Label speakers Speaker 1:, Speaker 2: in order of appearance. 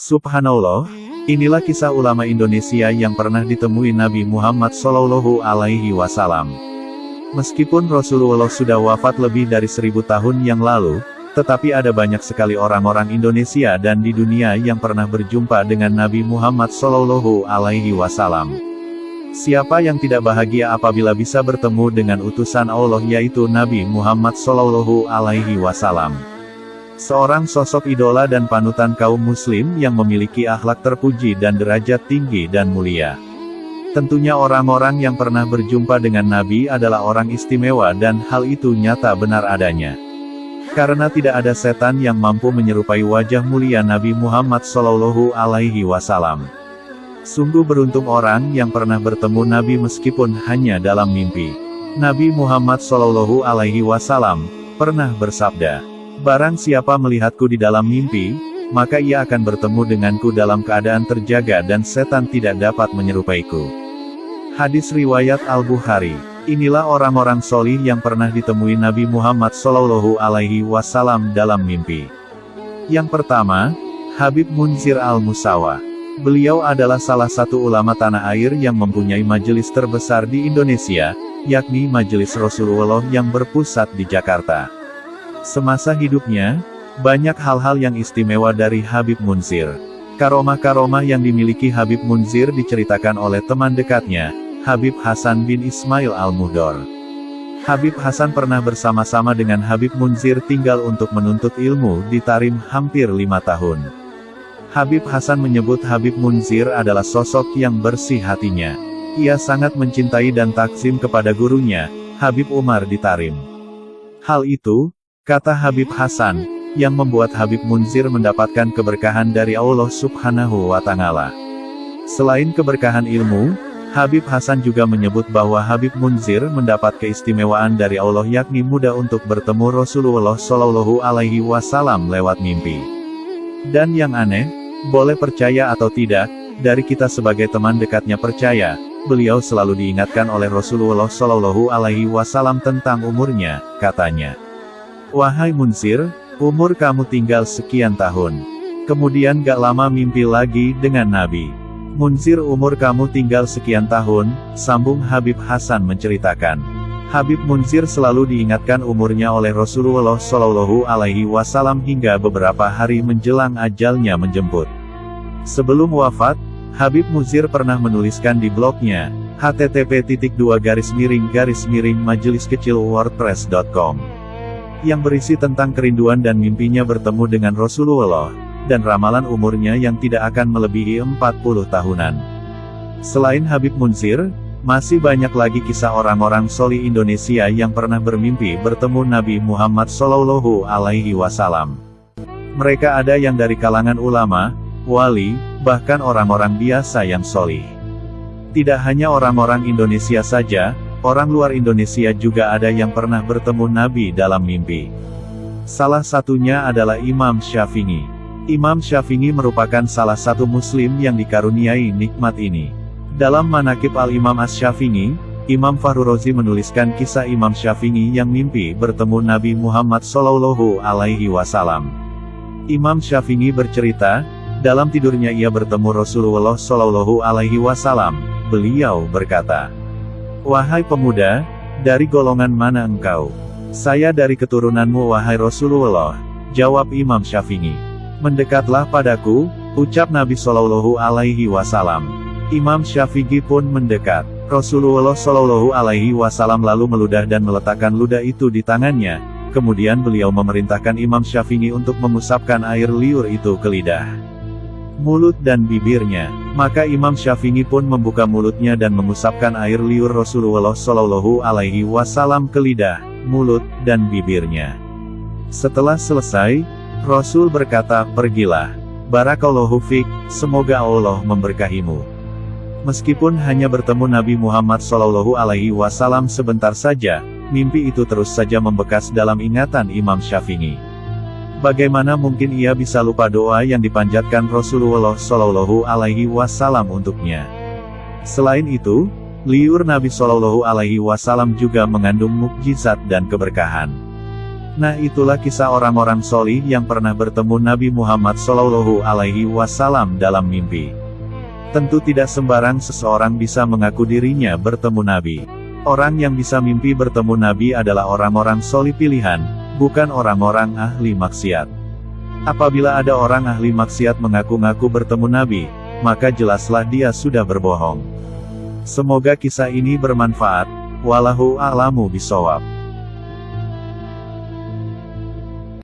Speaker 1: Subhanallah, inilah kisah ulama Indonesia yang pernah ditemui Nabi Muhammad SAW. Meskipun Rasulullah sudah wafat lebih dari 1000 tahun yang lalu, tetapi ada banyak sekali orang-orang Indonesia dan di dunia yang pernah berjumpa dengan Nabi Muhammad SAW. Siapa yang tidak bahagia apabila bisa bertemu dengan utusan Allah yaitu Nabi Muhammad SAW. Seorang sosok idola dan panutan kaum muslim yang memiliki akhlak terpuji dan derajat tinggi dan mulia. Tentunya orang-orang yang pernah berjumpa dengan Nabi adalah orang istimewa dan hal itu nyata benar adanya. Karena tidak ada setan yang mampu menyerupai wajah mulia Nabi Muhammad SAW. Sungguh beruntung orang yang pernah bertemu Nabi meskipun hanya dalam mimpi. Nabi Muhammad SAW pernah bersabda, "Barang siapa melihatku di dalam mimpi, maka ia akan bertemu denganku dalam keadaan terjaga dan setan tidak dapat menyerupaiku." Hadis riwayat Al-Bukhari. Inilah orang-orang solih yang pernah ditemui Nabi Muhammad SAW dalam mimpi. Yang pertama, Habib Munzir Al-Musawa. Beliau adalah salah satu ulama tanah air yang mempunyai majelis terbesar di Indonesia, yakni Majelis Rasulullah yang berpusat di Jakarta. Semasa hidupnya, banyak hal-hal yang istimewa dari Habib Munzir. Karomah-karomah yang dimiliki Habib Munzir diceritakan oleh teman dekatnya, Habib Hasan bin Ismail Al-Muhdor. Habib Hasan pernah bersama-sama dengan Habib Munzir tinggal untuk menuntut ilmu di Tarim hampir 5 tahun. Habib Hasan menyebut Habib Munzir adalah sosok yang bersih hatinya. Ia sangat mencintai dan takzim kepada gurunya, Habib Umar di Tarim. Hal itu, kata Habib Hasan, yang membuat Habib Munzir mendapatkan keberkahan dari Allah Subhanahu wa Ta'ala. Selain keberkahan ilmu, Habib Hasan juga menyebut bahwa Habib Munzir mendapat keistimewaan dari Allah yakni mudah untuk bertemu Rasulullah SAW lewat mimpi. Dan yang aneh, boleh percaya atau tidak, dari kita sebagai teman dekatnya percaya, beliau selalu diingatkan oleh Rasulullah SAW tentang umurnya, katanya. "Wahai Munzir, umur kamu tinggal sekian tahun." Kemudian gak lama mimpi lagi dengan Nabi. "Munzir, umur kamu tinggal sekian tahun," sambung Habib Hasan menceritakan. Habib Munzir selalu diingatkan umurnya oleh Rasulullah SAW hingga beberapa hari menjelang ajalnya menjemput. Sebelum wafat, Habib Munzir pernah menuliskan di blognya, http://majeliskecil.wordpress.com. yang berisi tentang kerinduan dan mimpinya bertemu dengan Rasulullah, dan ramalan umurnya yang tidak akan melebihi 40 tahunan. Selain Habib Munzir, masih banyak lagi kisah orang-orang solih Indonesia yang pernah bermimpi bertemu Nabi Muhammad SAW. Mereka ada yang dari kalangan ulama, wali, bahkan orang-orang biasa yang solih. Tidak hanya orang-orang Indonesia saja, orang luar Indonesia juga ada yang pernah bertemu Nabi dalam mimpi. Salah satunya adalah Imam Syafi'i. Imam Syafi'i merupakan salah satu muslim yang dikaruniai nikmat ini. Dalam Manaqib Al-Imam Asy-Syafi'i, Imam Fahru Razi menuliskan kisah Imam Syafi'i yang mimpi bertemu Nabi Muhammad SAW. Imam Syafi'i bercerita, dalam tidurnya ia bertemu Rasulullah SAW. Beliau berkata, "Wahai pemuda, dari golongan mana engkau?" "Saya dari keturunanmu wahai Rasulullah," jawab Imam Syafi'i. "Mendekatlah padaku," ucap Nabi SAW. Imam Syafi'i pun mendekat. Rasulullah SAW lalu meludah dan meletakkan ludah itu di tangannya. Kemudian beliau memerintahkan Imam Syafi'i untuk memusapkan air liur itu ke lidah, mulut dan bibirnya. Maka Imam Syafi'i pun membuka mulutnya dan memusapkan air liur Rasulullah SAW ke lidah, mulut, dan bibirnya. Setelah selesai, Rasul berkata, "Pergilah. Barakallahu fik, semoga Allah memberkahimu." Meskipun hanya bertemu Nabi Muhammad SAW sebentar saja, mimpi itu terus saja membekas dalam ingatan Imam Syafi'i. Bagaimana mungkin ia bisa lupa doa yang dipanjatkan Rasulullah SAW untuknya? Selain itu, liur Nabi SAW juga mengandung mukjizat dan keberkahan. Nah, itulah kisah orang-orang solih yang pernah bertemu Nabi Muhammad SAW dalam mimpi. Tentu tidak sembarang seseorang bisa mengaku dirinya bertemu Nabi. Orang yang bisa mimpi bertemu Nabi adalah orang-orang solih pilihan, bukan orang-orang ahli maksiat. Apabila ada orang ahli maksiat mengaku-ngaku bertemu Nabi, maka jelaslah dia sudah berbohong. Semoga kisah ini bermanfaat. Wallahu a'lamu bishawab.